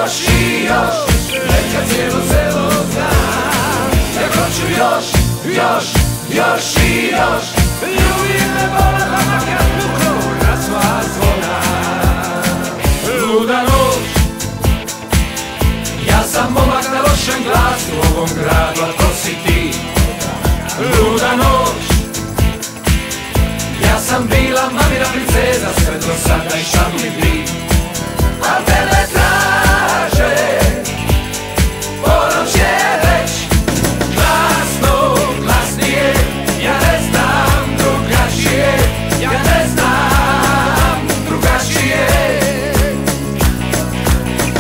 još i još, neka cijelo selo zna. Ja hoću još, još, još i još, ljubi me vola kad puknu na sva zvona. Luda noć, ja sam momak na lošem glasu u ovom gradu, a to si ti. Luda noć, ja sam bila mamina princeza, sve do sada i šamli bi. A tebe traže, ponoć je već glasno, glasnije. Ja ne znam drugačije, ja ne znam drugačije.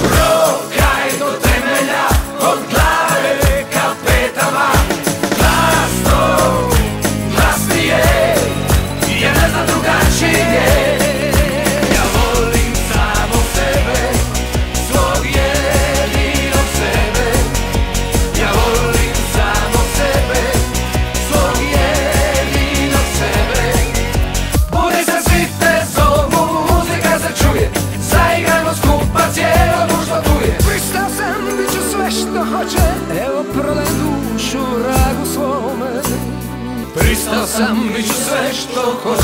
Rokaj do temelja, od glave ka petama. Glasno, glasnije, ja ne znam drugačije. Ja volim samo sebe, svog jedinog sebe. Ja volim samo sebe, svog jedinog sebe. Budi se, svi te zovu, muzika se čuje, zaigrajmo skupa, cijelo društvo tu je. Pristao sam, bit ću sve što hoće, evo prodaj dušu vragu svome. Pristao sam, bit ću sve što hoće.